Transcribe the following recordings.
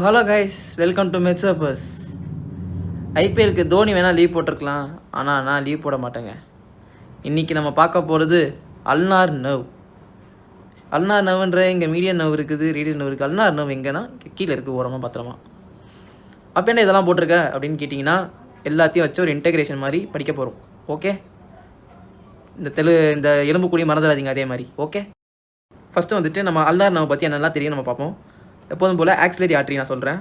Hello guys, welcome to மெட்ஸபர்ஸ். ஐபிஎல்க்கு தோனி வேணால் லீவ் போட்டிருக்கலாம், ஆனால் நான் லீவ் போட மாட்டேங்க. இன்றைக்கி நம்ம பார்க்க போகிறது அல்னார் நர்வ். அல்னார் நர்வ்ன்ற இங்கே மீடியன் நர்வ் இருக்குது, ரீடியல் நர்வ் இருக்குது. அல்னார் நர்வ் எங்கன்னா கீழே இருக்குது, ஓரமாக பத்திரமா. அப்போ என்ன இதெல்லாம் போட்டிருக்க அப்படின்னு கேட்டிங்கன்னா, எல்லாத்தையும் வச்சு ஒரு இன்டெகிரேஷன் மாதிரி படிக்க போகிறோம். ஓகே, இந்த எலும்பு கூடிய மறந்துடாதீங்க அதே மாதிரி. ஓகே, ஃபஸ்ட்டு வந்துட்டு நம்ம அல்னார் நர்வ் பற்றி என்னெல்லாம் தெரியும் நம்ம பார்ப்போம். எப்போதும் போல் ஆக்சிலரி ஆர்ட்ரி நான் சொல்கிறேன்.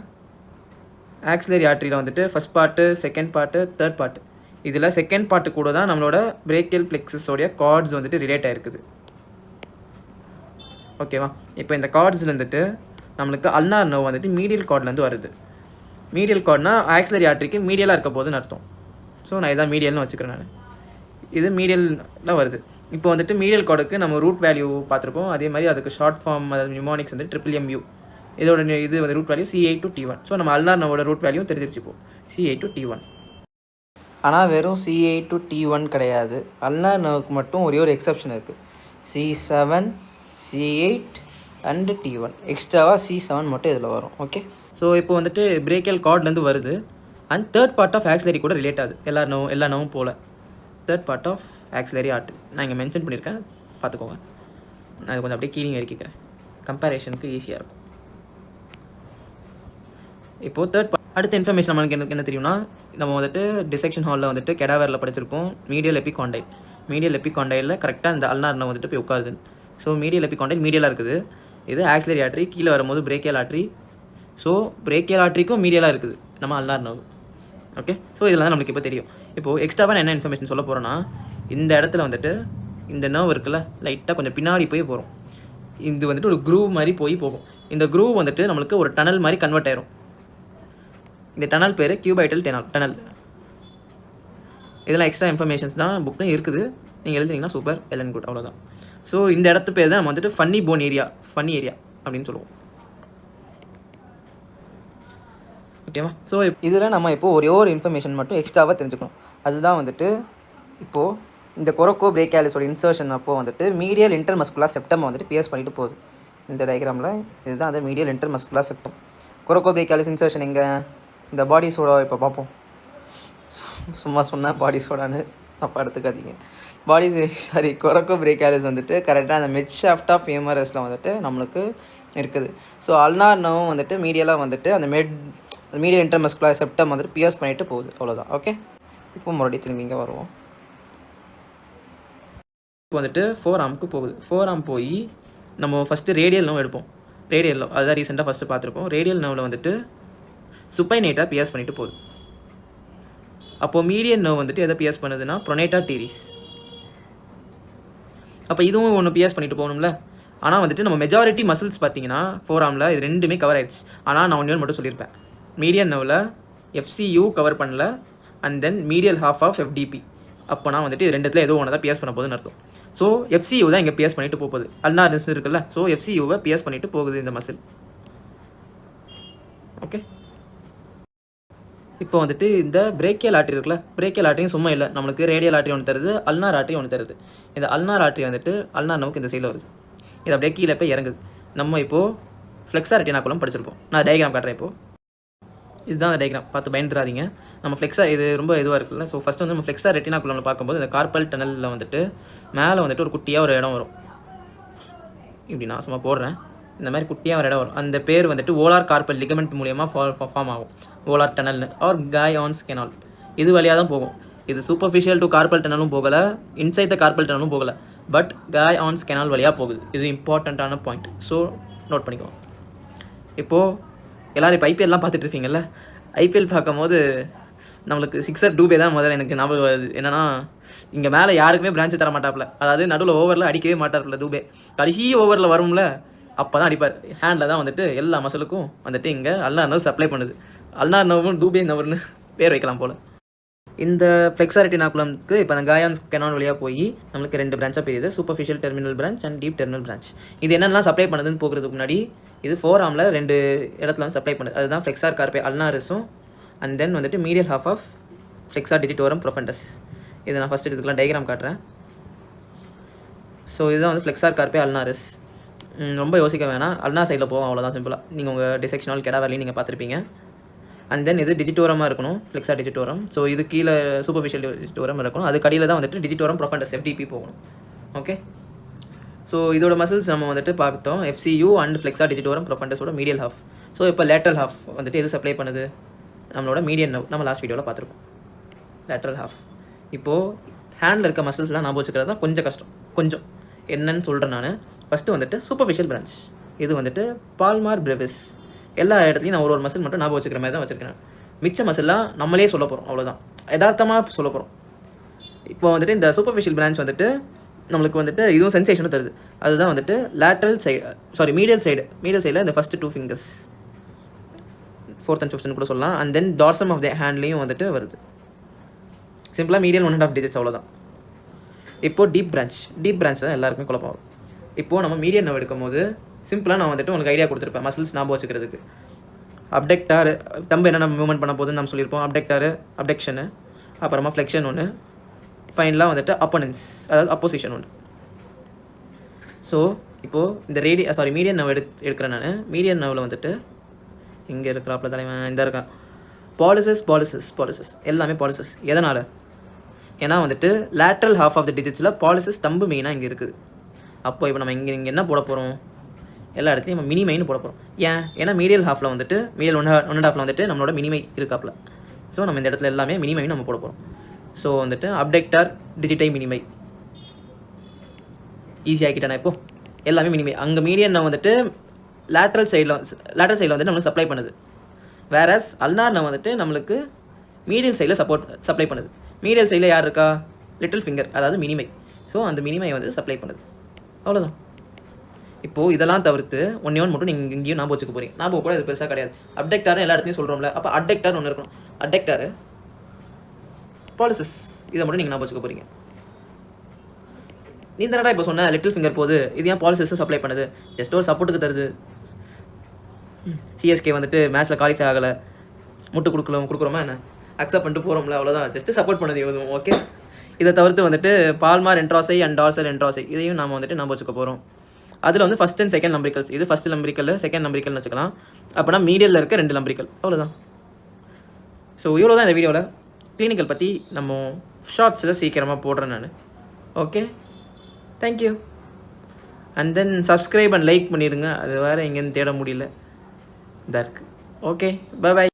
ஆக்சிலரி ஆர்ட்ரியில் வந்துட்டு first part, second part, third part. இதில் செகண்ட் பார்ட்டு கூட தான் நம்மளோட பிரேக்கியல் பிளெக்ஸஸோடைய கார்ட்ஸ் வந்துட்டு ரிலேட் ஆகிருக்குது. ஓகேவா? இப்போ இந்த கார்ட்ஸில் வந்துட்டு நம்மளுக்கு அல்னார் நர்வ் வந்துட்டு மீடியல் கார்ட்லேருந்து வருது. மீடியல் கார்ட்னா ஆக்சிலரி ஆர்ட்ரிக்கு மீடியலாக இருக்க போதுன்னு அர்த்தம். ஸோ நான் இதான் மீடியல்னு வச்சுக்கிறேன். நான் இது மீடியலில் வருது. இப்போ வந்துட்டு மீடியல் கார்டுக்கு நம்ம ரூட் வேல்யூ பார்த்துருப்போம். அதே மாதிரி அதுக்கு ஷார்ட் ஃபார்ம், அதாவது நியூமானிக்ஸ் வந்து MMU. இதோட இது வந்து root value C8 to T1. So நம்ம அல்னார் நர்வோட ரூட் வேல்யூ தெரிஞ்சிருச்சுப்போம், C8 to T1. ஆனால் வெறும் C8 to T1 கிடையாது. அல்னார் நர்வுக்கு மட்டும் ஒரே ஒரு எக்ஸப்ஷன் இருக்குது. C7, C8 and T1. எக்ஸ்ட்ராவாக C7 மட்டும் இதில் வரும். ஓகே, ஸோ இப்போ வந்துட்டு பிரேக்கியல் கார்ட்லேருந்து வருது. And third part of axillary கூட ரிலேட் ஆகுது. எல்லா நர்வும் போல் third part of axillary artery நான் இங்கே மென்ஷன் பண்ணியிருக்கேன், பார்த்துக்கோங்க. நான் கொஞ்சம் அப்படியே கீழிங் இறக்கிக்கிறேன், கம்பேரிஷனுக்கு ஈஸியாக இருக்கும். இப்போது தேர்ட் அடுத்த இன்ஃபர்மேஷன் நம்மளுக்கு என்ன தெரியும்னா, நம்ம வந்துட்டு டிசெக்ஷன் ஹாலில் வந்துட்டு கெடாவரில் படிச்சிருப்போம் மீடியல் எபிகாண்டைல். மீடியல் எபிகாண்டைலில் கரெக்டாக இந்த அல்னார் நர்வ் வந்துட்டு போய் உட்காருது. ஸோ மீடியல் எபிகாண்டைல் மீடியலாக இருக்குது. இது ஆக்சிலரி ஆர்ட்ரி, கீழே வரும்போது பிரேக்கியல் ஆர்ட்ரி. ஸோ பிரேக்கியல் ஆர்ட்ரிக்கும் மீடியலாக இருக்குது நம்ம அல்னார் நர்வ். ஓகே, ஸோ இதெல்லாம் நம்மளுக்கு இப்போ தெரியும். இப்போது எக்ஸ்ட்ராவாக என்ன இன்ஃபர்மேஷன் சொல்ல போகிறோன்னா, இந்த இடத்துல வந்துட்டு இந்த நர்வ் இருக்குல்ல, லைட்டாக கொஞ்சம் பின்னாடி போய் போகிறோம். இது வந்துட்டு ஒரு க்ரூவ் மாதிரி போகும். இந்த க்ரூவ் வந்துட்டு நம்மளுக்கு ஒரு டனல் மாதிரி கன்வெர்ட் ஆயிரும். இந்த டனல் பேர் கியூபைட்டல் டனல். இதெல்லாம் எக்ஸ்ட்ரா இன்ஃபர்மேஷன்ஸ் தான் புக்கில் இருக்குது, நீங்கள் எழுதுனீங்கன்னா சூப்பர், எல் குட், அவ்வளோதான். ஸோ இந்த இடத்து பேர் தான் நம்ம வந்துட்டு ஃபன்னி ஏரியா அப்படின்னு சொல்லுவோம். ஓகேவா? ஸோ இதில் நம்ம இப்போது ஒரே ஒரு இன்ஃபர்மேஷன் மட்டும் எக்ஸ்ட்ராவாக தெரிஞ்சுக்கணும். அதுதான் வந்துட்டு இப்போது இந்த கொரோக்கோ பிரேக்கியாலிஸோட இன்சர்ஷன் அப்போது வந்துட்டு மீடியல் இன்டர்மஸ்குலர் செப்டம் வந்துட்டு பியர்ஸ் பண்ணிட்டு போகுது. இந்த டயக்ராமில் இதுதான் அந்த மீடியல் இன்டர்மஸ்குலர் செப்டம். கொரோக்கோ பிரேக்கியாலிஸ் இன்சர்ஷன் எங்கே? இந்த பாடி சோடா இப்போ பார்ப்போம். சும்மா சொன்னால் பாடி சோடான்னு தப்பாக எடுத்துக்காதீங்க. கொரோக்கோ பிரேக்கியாலிஸ் வந்துட்டு கரெக்டாக அந்த மிட் ஷாஃப்ட் ஆஃப் ஃபேமரஸில் வந்துட்டு நம்மளுக்கு இருக்குது. ஸோ அல்னார் நர்வும் வந்துட்டு மீடியலாக வந்துட்டு அந்த மீடியல் இன்டர்மஸ்குலர் செப்டம் வந்துட்டு பியர்ஸ் பண்ணிட்டு போகுது, அவ்வளோதான். ஓகே, இப்போ மறுபடியும் திரும்பி இங்கே வருவோம். இப்போ வந்துட்டு 4 ஆர்முக்கு போகுது. 4 ஆர்ம் போய் நம்ம ஃபஸ்ட்டு ரேடியல் நர்வ் எடுப்போம். ரேடியல் நர்வ் அதுதான் ரீசெண்டாக ஃபஸ்ட்டு பார்த்துருப்போம். ரேடியல் நர்வில் வந்துட்டு சுப்பைனேட்டாக பியர்ஸ் பண்ணிட்டு போகுது. அப்போது மீடியன் நர்வ் வந்துட்டு எதை பியர்ஸ் பண்ணுதுன்னா ப்ரொனேட்டா டீரிஸ். அப்போ இதுவும் ஒன்று பியர்ஸ் பண்ணிட்டு போகணும்ல. ஆனால் வந்துட்டு நம்ம மெஜாரிட்டி மசில்ஸ் பார்த்தீங்கன்னா 4 ஆர்மில் இது ரெண்டுமே கவர் ஆயிடுச்சு. ஆனால் நான் ஒன்று மட்டும் சொல்லியிருப்பேன், மீடியன் நர்வில் FCU கவர் பண்ணல, and then medial half of FDP. அப்போனா வந்துட்டு இது ரெண்டுத்தில் ஏதோ ஒன்று தான் பியர்ஸ் பண்ண போகுதுன்னு அர்த்தம். ஸோ FCU தான் இங்கே பியர்ஸ் பண்ணிட்டு போகுது. அல்னார் நர்வ் இருக்குல்ல, ஸோ FCUவை பியர்ஸ் பண்ணிட்டு போகுது இந்த மசில். ஓகே, இப்போ வந்துட்டு இந்த பிரேக்கியல் ஆர்ட்ரி இருக்குல்ல, பிரேக்கியல் ஆர்ட்ரியும் சும்மா இல்லை, நம்மளுக்கு ரேடியல் ஆர்ட்ரி ஒன்று தருது, அல்னார் ஆர்ட்ரி ஒன்று தருது. இந்த அல்னார் ஆர்ட்ரி வந்துட்டு அல்னார் நர்வுக்கு இந்த சைடில் வருது. இது அப்படியே கீழே போய் இறங்குது. நம்ம இப்போது ஃப்ளெக்ஸா ரெட்டினாகுலம் படிச்சிருப்போம். நான் டயக்ராம் காட்டுறேன். இப்போது இதுதான் அந்த டயக்ராம், பார்த்து பயந்துடாதீங்க. நம்ம ஃப்ளெக்ஸா இது ரொம்ப இதுவாக இருக்குல்ல. ஸோ ஃபஸ்ட்டு வந்து நம்ம ஃப்ளெக்ஸா ரெட்டினாகுலமில் பார்க்கும்போது இந்த கார்பல் டனலில் வந்துட்டு மேலே வந்துட்டு ஒரு குட்டியாக ஒரு இடம் வரும். இப்படி நான் சும்மா போடுறேன், இந்த மாதிரி குட்டியாக ஒரு இடம் வரும். அந்த பேர் வந்துட்டு ஓலார் கார்பல் லிகமெண்ட் மூலியமாக ஃபார்ம் ஆகும், ஓலார் டனல்னு ஆர் காயான்ஸ் கெனால். இது வழியாக தான் போகும். இது சூப்பர்ஃபிஷியல் டு கார்பல் டனலும் போகலை, இன்சைட் த கார்பல் டனலும் போகலை, பட் காயான்ஸ் கெனால் வழியாக போகுது. இது இம்பார்ட்டண்ட்டான பாயிண்ட், ஸோ நோட் பண்ணிக்கோ. இப்போது எல்லோரும் இப்போ ஐபிஎல்லாம் பார்த்துட்டு இருக்கீங்கல்ல, ஐபிஎல் பார்க்கும்போது நம்மளுக்கு சிக்ஸர் டூபே தான் முதல்ல எனக்கு ஞாபகம் வருது. என்னன்னா, இங்கே மேலே யாருக்குமே பிரான்ச்சு தர மாட்டாப்புல, அதாவது நடுவில் ஓவரில் அடிக்கவே மாட்டார்ல டூபே. கடைசி ஓவரில் வரும்ல, அப்போ தான் அடிப்பார். ஹேண்டில் தான் வந்துட்டு எல்லா மசிலுக்கும் வந்துட்டு இங்கே அல்னார் நர்வ் சப்ளை பண்ணுது. அல்னார் நர்வும் டூபே நர்வ்னு பேர் வைக்கலாம் போல். இந்த ஃப்ளெக்ஸா ரெட்டினாகுலம்க்கு இப்போ அந்த காயான்ஸ் கெனால் வழியாக போய் நம்மளுக்கு 2 பிரான்ச்சாக பிரியுது, superficial terminal branch and deep terminal branch. இது என்னென்னலாம் சப்ளை பண்ணுதுன்னு போகிறதுக்கு முன்னாடி, இது 4 ஆர்மில் 2 இடத்துல வந்து சப்ளை பண்ணுது. அதுதான் ஃப்ளெக்ஸார் கார்பே அல்னாரிஸும் அண்ட் தென் வந்துட்டு மீடியல் ஹாஃப் ஆஃப் ஃப்ளெக்ஸா டிஜிட்டோரம் ப்ரொஃபண்டஸ். இதை நான் ஃபஸ்ட்டு இதுக்கெலாம் டயக்ராம் காட்டுறேன். ஸோ இதுதான் வந்து ஃப்ளெக்ஸார் கார்பே அல்னாரிஸ். ரொம்ப யோசிக்க வேணாம். அல்னா சைடில் போவோம், அவ்வளோதான் சிம்பிளாக. நீங்கள் உங்கள் டிசெக்ஷனல் கெடா வேலையும் நீங்கள் பார்த்துருப்பீங்க. அண்ட் தென் இது டிஜிட்டோரமாக இருக்கணும், ஃப்ளெக்ஸா டிஜிட்டோரம். ஸோ இது கீழே சூப்பர்ஃபிஷியல் டிஜிட்டோரம் இருக்கணும், அது கடியில் தான் வந்துட்டு டிஜிட்டோரம் ப்ரொஃபண்டஸ் எஃப்டிபி போகணும். ஓகே, ஸோ இதோட மசில்ஸ் நம்ம வந்துட்டு பார்த்தோம், எஃப்சியூ அண்ட் ஃப்ளெக்ஸா டிஜிட்டோரம் ப்ரொஃபண்டஸோட மீடியல் ஹாஃப். ஸோ இப்போ லேட்டரல் ஹாஃப் வந்துட்டு எது சப்ளை பண்ணுது, நம்மளோட மீடியன் நர்வ். நம்ம லாஸ்ட் வீடியோவில் பார்த்துருக்கோம் லேட்டரல் ஹாஃப். இப்போது ஹேண்டில் இருக்க மசில்ஸ்லாம் ஞாபகம் வச்சுக்கிறது தான் கொஞ்சம் கஷ்டம். கொஞ்சம் என்னன்னு சொல்கிறேன் நான். ஃபஸ்ட்டு வந்துட்டு சூப்பர்ஃபிஷியல் பிரான்ச், இது வந்துட்டு பால்மார் பிரெவிஸ். எல்லா இடத்துலையும் நான் ஒரு மசில் மட்டும் ஞாபகம் வச்சுக்கிற மாதிரி தான் வச்சுருக்கேன். மிச்ச மசில்லாம் நம்மளே சொல்ல போகிறோம், அவ்வளோதான், யதார்த்தமாக சொல்ல போகிறோம். இப்போ வந்துட்டு இந்த சூப்பர்ஃபிஷியல் பிரான்ச் வந்துட்டு நம்மளுக்கு வந்துட்டு இதுவும் சென்சேஷனும் தருது. அதுதான் வந்துட்டு லேட்ரல் சைடு, மீடியல் சைடில் இந்த first 2 fingers, 4th and 5th கூட சொல்லலாம். அண்ட் தென் டார்சம் ஆஃப் த ஹேண்ட்லேயும் வந்துட்டு வருது. சிம்பிளாக மீடியல் 1.5 digits, அவ்வளோதான். இப்போது டீப் பிரான்ச் தான் எல்லாருக்குமே குழப்பம் வரும். இப்போது நம்ம மீடியன் நர்வ் எடுக்கும் போது சிம்பிளாக நான் வந்துட்டு உங்களுக்கு ஐடியா கொடுத்துருப்பேன் மசில்ஸ் ஞாபகம் வச்சுக்கிறதுக்கு. அப்டெக்டார் டம்பு என்னென்ன மூவ்மெண்ட் பண்ண போதுன்னு நம்ம சொல்லியிருப்போம். அப்டெக்ஷனு, அப்புறமா ஃப்ளெக்ஷன் ஒன்று, ஃபைனலாக வந்துட்டு அப்போனன்ஸ், அதாவது அப்போசிஷன் ஒன்று. ஸோ இப்போது இந்த மீடியன் நர்வ் எடுக்கிறேன் நான். மீடியன் நர்வில் வந்துட்டு இங்கே இருக்கிறாப்புல தலைவன் இந்த இருக்கான். பாலிசஸ் எல்லாமே பாலிசஸ். எதனால்? ஏன்னா வந்துட்டு lateral half of the டிஜிட்ஸில் policies தம்பு மெயினாக இங்கே இருக்குது. அப்போ இப்போ நம்ம இங்கே என்ன போட போகிறோம், எல்லா இடத்துலையும் நம்ம மினிமைன்னு போட போகிறோம். ஏன்னா மீடியல் ஹாஃபில் வந்துட்டு மீடியல் 1.5 வந்துட்டு நம்மளோட மினிமை இருக்காப்புல. ஸோ நம்ம இந்த இடத்துல எல்லாமே மினிமைன்னு நம்ம போட போகிறோம். ஸோ வந்துட்டு அப்டெக்டார் டிஜிட்டை மினிமை ஈஸி ஆக்கிட்டேன். இப்போது எல்லாமே மினிமை. அங்கே மீடியன் நான் வந்துட்டு லேட்ரல் சைடில் வந்துட்டு நம்மளுக்கு சப்ளை பண்ணுது. வேறஸ் அல்னார் நான் வந்துட்டு நம்மளுக்கு மீடியல் சைடில் சப்ளை பண்ணுது. மீடியல் சைடில் யார் இருக்கா, லிட்டில் ஃபிங்கர், அதாவது மினிமை. ஸோ அந்த மினிமை வந்து சப்ளை பண்ணுது, அவ்வளோதான். இப்போது இதெல்லாம் தவிர்த்து ஒன்று மட்டும் நீங்கள் இங்கேயும் ஞாபகம் வச்சுக்க போகிறீங்க. ஞாபகம் கூட இது பெருசாக கிடையாது. அப்டெக்டார் எல்லா இடத்துலையும் சொல்கிறோம்ல, அப்போ அப்டெக்டார் ஒன்று இருக்கணும். அப்டெக்டார் பாலிசஸ், இதை மட்டும் நீங்கள் ஞாபகம் வச்சுக்க போகிறீங்க. நீ தானடா இப்போ சொன்ன லிட்டில் ஃபிங்கர் போகுது, இது ஏன் பாலிசஸும் சப்ளை பண்ணுது, ஜஸ்ட் ஒரு சப்போர்ட்டுக்கு தருது. சிஎஸ்கே வந்துட்டு மேட்ச்சில் குவாலிஃபை ஆகலை, முட்டு கொடுக்குறோமா என்ன, அக்செப்ட் பண்ணிட்டு போகிறோம்ல, அவ்வளோதான், ஜஸ்ட்டு சப்போர்ட் பண்ணது எதுவும். ஓகே, இதை தவிர்த்து வந்துட்டு பால்மார் என்ட்ராசை அண்ட் டார்சல் என்ட்ராசை, இதையும் நம்ம வந்துட்டு ஞாபகம் வச்சுக்க போகிறோம். அதில் வந்து ஃபஸ்ட் அண்ட் செகண்ட் லம்பிரிக்கல்ஸ், இது ஃபஸ்ட் லம்பிரிக்கல் செகண்ட் லம்பிரிக்கல்னு வச்சுக்கலாம். அப்படின்னா மீடியலில் இருக்க 2 லம்பிரிக்கல், அவ்வளோதான். ஸோ இவ்வளோ தான் இந்த வீடியோவில். கிளினிக்கல் பற்றி நம்ம ஷார்ட்ஸில் சீக்கிரமாக போடுறேன் நான். Okay, thank you. And then subscribe and like பண்ணிடுங்க. அது வேறு எங்கேன்னு தேட முடியல, இதாக இருக்குது. Okay, by.